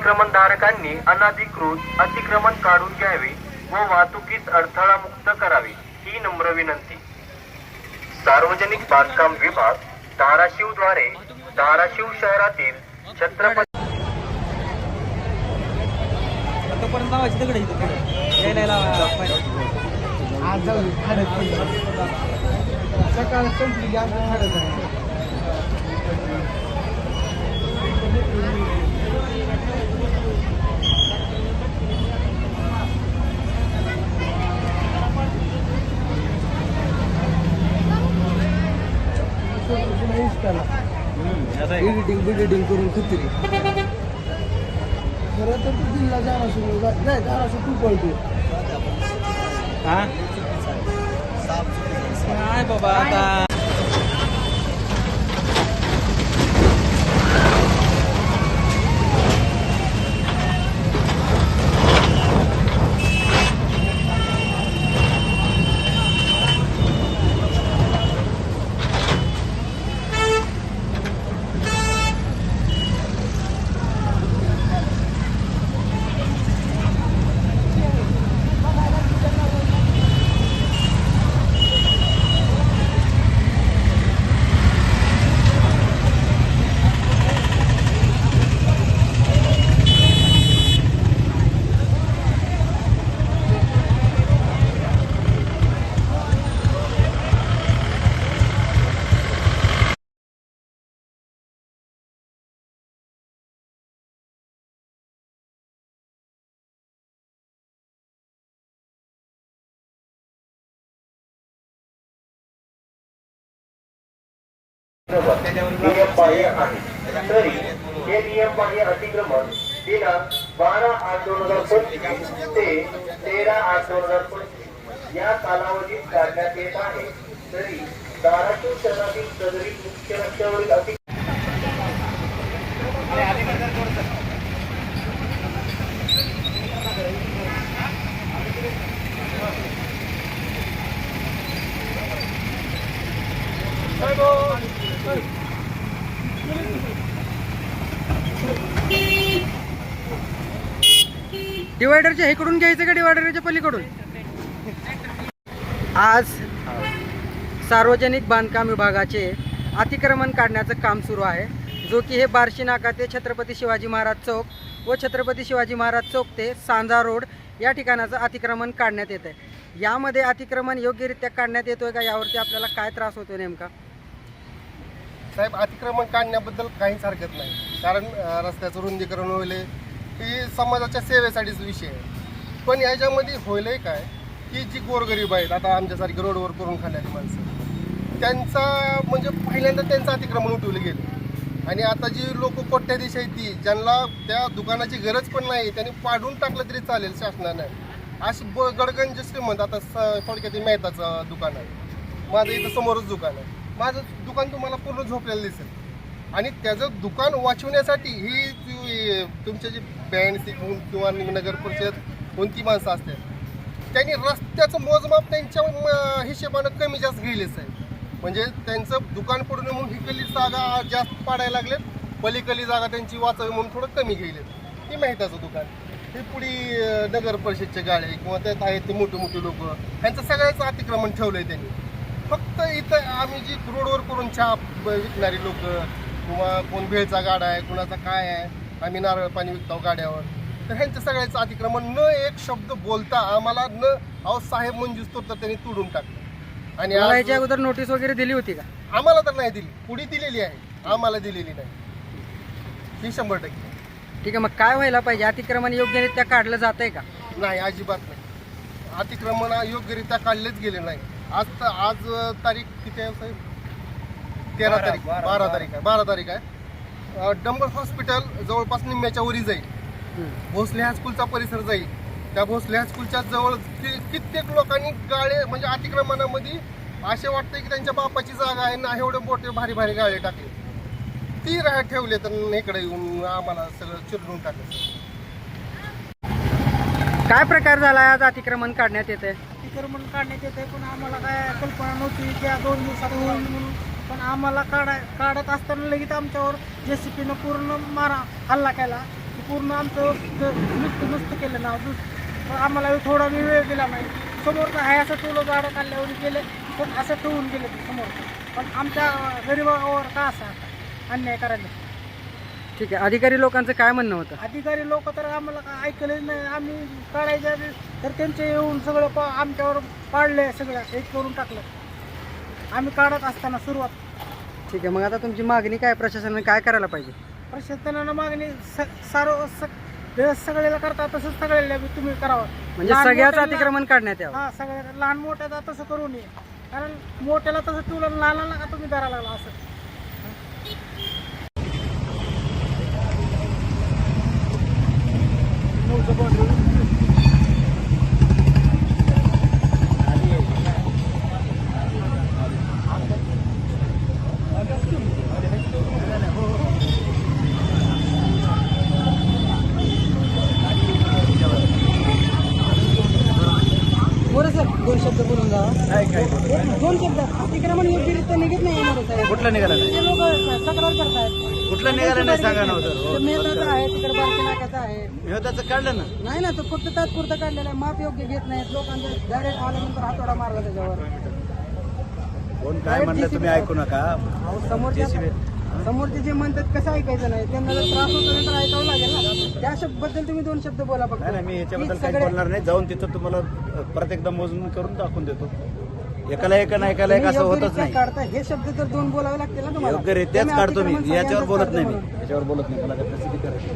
अतिक्रमणधारकांनी अनधिकृत अतिक्रमण काढून घ्यावे व वाहतुकीस अडथळा मुक्त करावे ही नम्र विनंती। सार्वजनिक बांधकाम विभाग धाराशिव द्वारे धाराशिव शहरातील छत्रपती सकाळ संपली एडिटिंग करून खत्री खरं तर तू दिल्ला जाणार सुरू नाही जाणार तू पळतो काय बाबा आता नियम बाह्य आहे तरी हे नियम बाह्य अतिक्रमण दिनांक 12/8/2025 ते 13/8/2025 या कालावधीत काढण्यात येत आहे। तरी धाराशिव शहरातील सदरी मुख्य रस्त्यावरील डिवायडरच्या इकडून घ्यायचं का डिवायडरच्या पलीकडून? आज सार्वजनिक बांधकाम विभागाचे अतिक्रमण काढण्याचं काम सुरू आहे, जो की हे बार्शी नाका ते छत्रपती शिवाजी महाराज चौक व छत्रपती शिवाजी महाराज चौक ते सांजा रोड या ठिकाणाचं अतिक्रमण काढण्यात येत आहे। यामध्ये अतिक्रमण योग्यरित्या काढण्यात येतोय का, यावरती आपल्याला काय त्रास होतोय नेमका? साहेब, अतिक्रमण काढण्याबद्दल काहीच हरकत नाही, कारण रस्त्याचं रुंदीकरण होईल ही समाजाच्या सेवेसाठीच विषय आहे। पण याच्यामध्ये होईल काय की जी गोरगरीब आहेत, आता आमच्यासारखी रोडवर करून खाणारी माणसं, त्यांचा म्हणजे पहिल्यांदा त्यांचं अतिक्रमण उठवलं गेलं आणि आता जी लोक कोट्याधीश आहेत ती, ज्यांना त्या दुकानाची गरज पण नाही, त्यांनी पाडून टाकलं तरी चालेल शासनानं। अशी गडगंज श्रीमंत, आता थोडक्यात मेहताचं दुकान आहे, माझं इथं समोरच दुकान आहे, माझं दुकान तुम्हाला पूर्ण झोपलेलं दिसेल आणि त्याचं दुकान वाचवण्यासाठी ही तुमचे जे बँड किंवा नगर परिषद कोणती माणसं असतात, त्यांनी रस्त्याचं मोजमाप त्यांच्या हिशेबानं कमी जास्त गेलेच आहे। म्हणजे त्यांचं दुकान पडून म्हणून हिकली जागा जास्त पाडायला लागलेत, पलीकडली जागा त्यांची वाचावी म्हणून थोडं कमी गेलेत। ही माहिताचं दुकान, हे पुढे नगर परिषदचे गाळे किंवा त्यात आहेत ते मोठे मोठे लोक, ह्यांचं सगळ्याचं अतिक्रमण ठेवलं आहे त्यांनी। फक्त इथं आम्ही जी रोडवर करून चहा विकणारी लोक किंवा कोण भेळचा गाडा आहे, कुणाचा काय आहे, आम्ही नारळ पाणी विकतो गाड्यावर, तर ह्यांचं सगळ्याचं अतिक्रमण न एक शब्द बोलता आम्हाला अहो साहेब मंजूर तर त्यांनी तोडून टाकलं। आणि याच्या अगोदर नोटीस वगैरे दिली होती का? आम्हाला तर नाही दिली, पुढे दिलेली आहे, आम्हाला दिलेली नाही, ही 100%। ठीक आहे, मग काय व्हायला पाहिजे? अतिक्रमण योग्यरित्या काढलं जातंय का? नाही, अजिबात नाही, अतिक्रमण योग्यरित्या काढलेच गेले नाही। आज तारीख किती आहे साहेब? 13 तारीख, 12 तारीख आहे। डंबर हॉस्पिटल जवळपास निम्म्याच्या वरी जाईल, भोसले हायस्कूलचा परिसर जाईल, त्या भोसले हायस्कूलच्या जवळ कित्येक लोकांनी गाळे म्हणजे अतिक्रमणामध्ये असे वाटते की त्यांच्या बापाची जागा आहे ना, एवढे मोठे भारी भारी गाळे टाकले, ती ठेवले तर इकडे येऊन आम्हाला सगळं चिरडून टाकलं। काय प्रकार झाला आज अतिक्रमण काढण्यात येते? अतिक्रमण काढण्यात येते, पण आम्हाला काय कल्पना नव्हती की 2 दिवसात होईल म्हणून। पण आम्हाला काढत असताना लगेच आमच्यावर JCPनं पूर्ण हल्ला केला, पूर्ण आमचं नुसतं केलं ना पण आम्हाला थोडा वेळ दिला नाही. समोरचं आहे असं टोलं झाडं काढल्यावर गेले पण असं ठेवून गेले समोर. पण आमच्या गरीबावर का असा अन्याय करायला? ठीक आहे, अधिकारी लोकांचं काय म्हणणं होतं? अधिकारी लोक तर आम्हाला काय ऐकलं नाही. आम्ही काढायच्या तर त्यांचे येऊन सगळं आमच्यावर पाडले, सगळं एक करून टाकलं आम्ही काढत असताना सुरुवात. ठीक आहे, मग आता तुमची मागणी काय, प्रशासनाने काय करायला पाहिजे? प्रशासनानं मागणी सगळ्याला करता तसंच सगळ्याला बी तुम्ही करावं. म्हणजे लहान सगळ्याच मोठ्याला- अतिक्रमण काढण्यात यावं. हा, सगळ्या लहान मोठ्याचा तसं करू नये. कारण मोठ्याला तसं ठेवलं, लहानाला का तुम्ही धरा लागला असं. बरं सर, 2 शब्द बोलून जा. 2 शब्द. अतिक्रमण योग्यरित्या निघत नाही आहे साहेब. कुठलं निघालं नाही? ते लोक तक्रार करतायत. कुठलं निघालं नाही सांगा ना ते मेहताचं आहे, तिकडे बारकी नाक्याचं आहे. त्याचं काढलं ना. नाही ना, तो फक्त तात्पुरतं काढलेला आहे. माप योग्य घेत नाहीत. लोकांचे डायरेक्ट आल्यानंतर हातोडा मारला त्याच्यावर. कोण काय म्हणलं तुम्ही ऐकू नका. अहो, समोरचे जे म्हणतात कसं ऐकायचं नाही. त्यांना जर त्रास होतो तर ऐकावं लागेल ना. त्या बद्दल तुम्ही 2 शब्द बोला फक्त. नाही मी याच्याबद्दल की काही सगळे- बोलणार नाही. जाऊन तिथं तुम्हाला प्रत्येकदा मोजून करून दाखवून देतो. एकाला एक असं तुम्ही होतच योग्यरित्या नाही. काढता हे शब्द तर 2 बोलावे लागतील ना तुम्हाला. योग्यरित्याच तुम्ही काढतो मी. अतिक्रमण याच्यावर सगळ्यांचंच बोलत काढता नाही मी. म्हणून. याच्यावर बोलत नाही. मला काय प्रसिद्धी करायची.